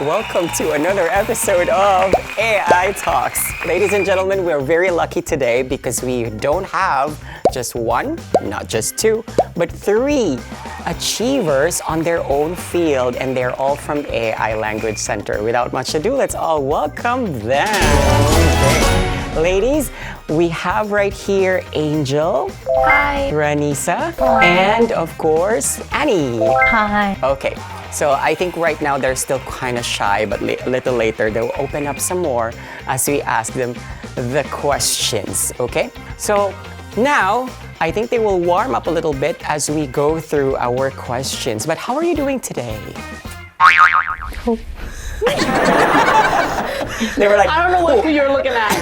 welcome to another episode of Aii Talks. Ladies and gentlemen, we're very lucky today because we don't have just one, not just two, but three achievers on their own field, and they're all from AI Language Center. Without much ado, let's all welcome them. Okay. Ladies, we have right here Angel. Hi. Ranisa. Hi. And of course, Annie. Hi. Okay, so I think right now they're still kind of shy, but a little later they'll open up some more as we ask them the questions, okay? So now, I think they will warm up a little bit as we go through our questions. But how are you doing today? They were like, I don't know what you're looking at.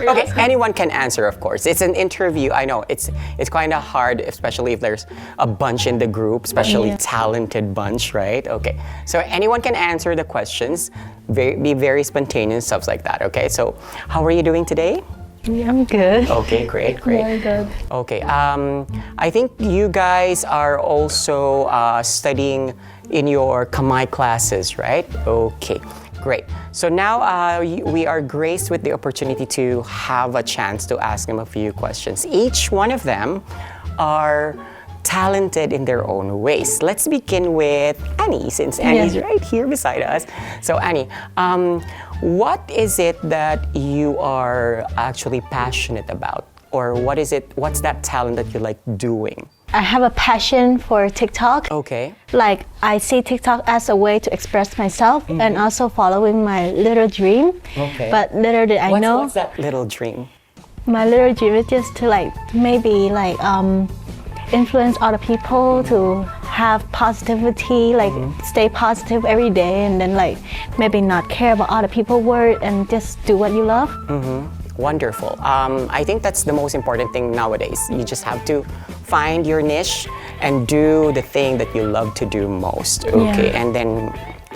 Okay, anyone can answer, of course. It's an interview. I know it's kind of hard, especially if there's a bunch in the group, especially talented bunch, right? Okay, so anyone can answer the questions. Be very spontaneous, stuff like that. Okay, so how are you doing today? Yeah, I'm good. Okay, great. Very good. Okay, I think you guys are also studying in your Kamai classes, right? Okay, great. So now we are graced with the opportunity to have a chance to ask them a few questions. Each one of them are talented in their own ways. Let's begin with Annie, since Annie's right here beside us. So Annie, what is it that you are actually passionate about? Or what's that talent that you like doing? I have a passion for TikTok. Okay. Like, I see TikTok as a way to express myself and also following my little dream. Okay. But little did I know, What's that little dream? my little dream is just to influence other people to have positivity, stay positive every day, and then maybe not care about other people's word and just do what you love. Wonderful. I think that's the most important thing nowadays. You just have to find your niche and do the thing that you love to do most. Okay, and then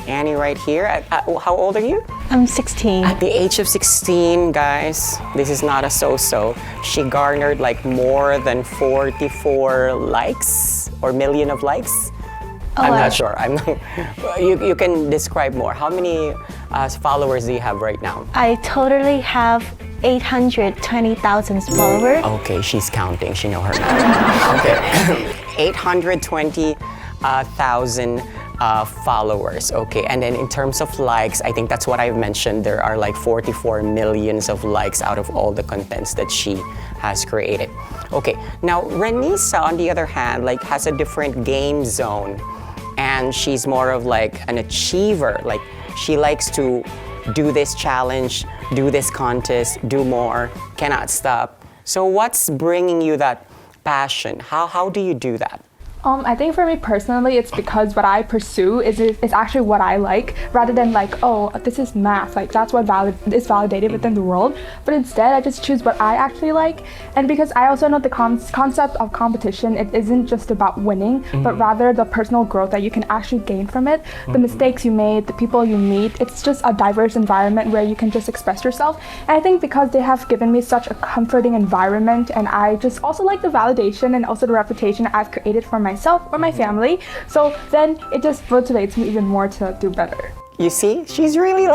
Annie right here. How old are you? I'm 16. At the age of 16, guys, this is not a so-so. She garnered more than 44 likes or million of likes. I'm not sure. You can describe more. How many followers do you have right now? I totally have 820,000 followers. Okay, she's counting. She knows her math. Okay, 820,000 followers. Okay, and then in terms of likes, I think that's what I've mentioned. There are 44 millions of likes out of all the contents that she has created. Okay, now Ranisa, on the other hand, has a different game zone, and she's more of an achiever. She likes to do this challenge, do this contest, do more, cannot stop. So what's bringing you that passion? How do you do that? I think for me personally, it's because what I pursue is actually what I like, rather than oh, this is math, that's what is validated within the world. But instead, I just choose what I actually like. And because I also know the concept of competition, it isn't just about winning, but rather the personal growth that you can actually gain from it, the mistakes you made, the people you meet. It's just a diverse environment where you can just express yourself. And I think because they have given me such a comforting environment, and I just also like the validation and also the reputation I've created for myself or my family, so then it just motivates me even more to do better. You see, she's really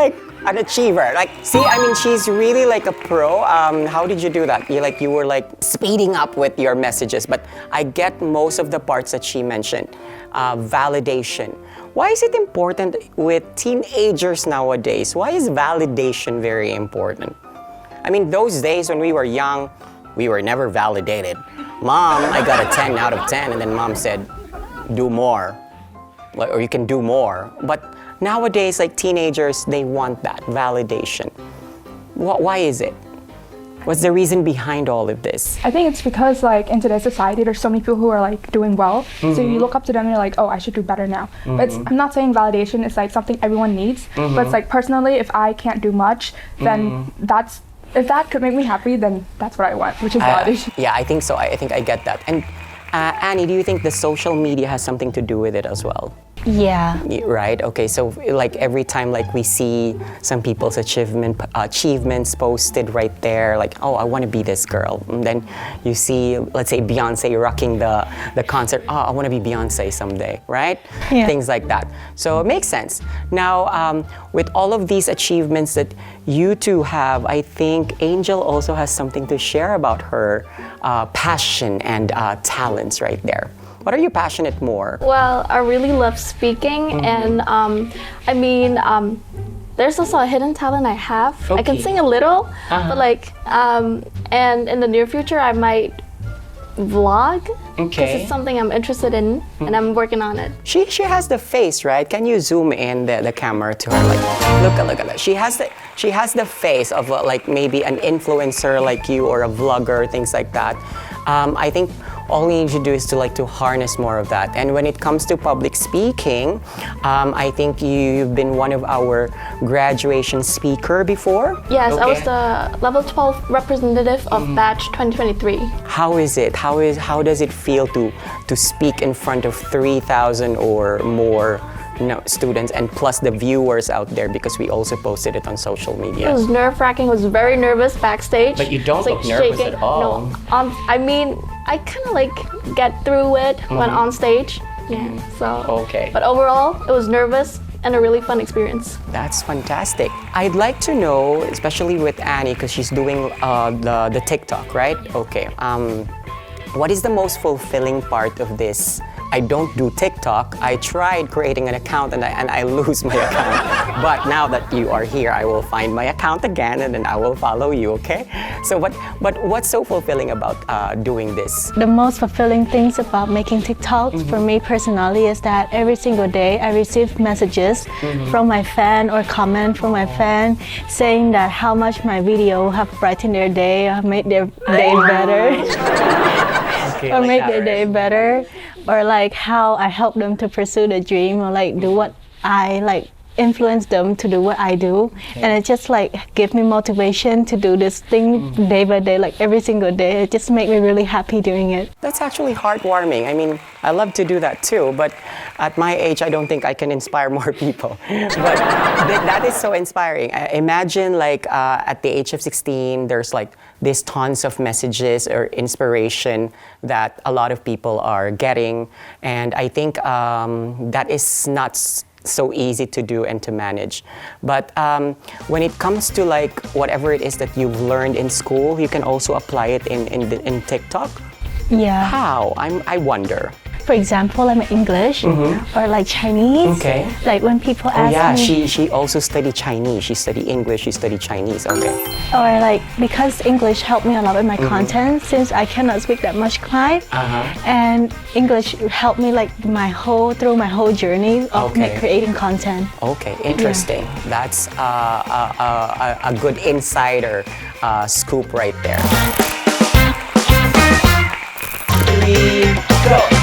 an achiever. She's really a pro. How did you do that? You were speeding up with your messages, but I get most of the parts that she mentioned. Validation. Why is it important with teenagers nowadays? Why is validation very important? Those days when we were young, we were never validated. Mom, I got a 10 out of 10, and then mom said, do more, or you can do more. But nowadays, teenagers, they want that validation. Why is it? What's the reason behind all of this? I think it's because in today's society, there's so many people who are doing well. So you look up to them and you're oh, I should do better now. But I'm not saying validation is something everyone needs. But it's personally, if I can't do much, then if that could make me happy, then that's what I want, which is validation. Yeah, I think so. I think I get that. And Annie, do you think the social media has something to do with it as well? Yeah. Right? Okay, so like every time like we see some people's achievements posted right there, like, oh, I want to be this girl. And then you see, let's say Beyonce rocking the concert, oh, I want to be Beyonce someday, right? Yeah. Things like that. So it makes sense. Now, with all of these achievements that you two have, I think Angel also has something to share about her passion and talents right there. What are you passionate more? Well, I really love speaking, and there's also a hidden talent I have. I can Okay. sing a little, but and in the near future, I might vlog. Because Okay. it's something I'm interested in, and I'm working on it. She has the face, right? Can you zoom in the camera to her? Like, look at that. She has the face of like maybe an influencer like you or a vlogger, things like that. I think all we need to do is to harness more of that. And when it comes to public speaking, I think you've been one of our graduation speaker before. Yes, I was Okay. the level 12 representative of batch 2023. How is it? How does it feel to speak in front of 3,000 or more students and plus the viewers out there, because we also posted it on social media? It was nerve-wracking. I was very nervous backstage. But you don't It's, look nervous shaking. at all. No, I kind of get through it when on stage. Yeah, so. Okay. But overall, it was nervous and a really fun experience. That's fantastic. I'd like to know, especially with Annie, because she's doing the TikTok, right? Okay. What is the most fulfilling part of this? I don't do TikTok. I tried creating an account and I lose my account. But now that you are here, I will find my account again and then I will follow you, okay? So what's so fulfilling about doing this? The most fulfilling things about making TikToks for me personally is that every single day I receive messages from my fan or comment from my fan saying that how much my video have brightened their day or made their day better. Or like make that, their right? day better, or like how I help them to pursue the dream, or like do what I like influence them to do what I do, and it just like give me motivation to do this thing day by day, like every single day. It just make me really happy doing it. That's actually heartwarming. I mean, I love to do that too, but at my age, I don't think I can inspire more people. But that is so inspiring. Imagine like at the age of 16, there's like this tons of messages or inspiration that a lot of people are getting. And I think that is not so easy to do and to manage. But when it comes to like whatever it is that you've learned in school, you can also apply it in TikTok. Yeah. How? I wonder. For example, I'm English or like Chinese. Okay. Like when people Oh ask yeah, me, she also studied Chinese. She studied English, she studied Chinese. Okay. or like because English helped me a lot with my content since I cannot speak that much Khmer, and English helped me like through my whole journey of Okay. creating content. Okay, interesting. That's a good insider scoop right there. 3, go.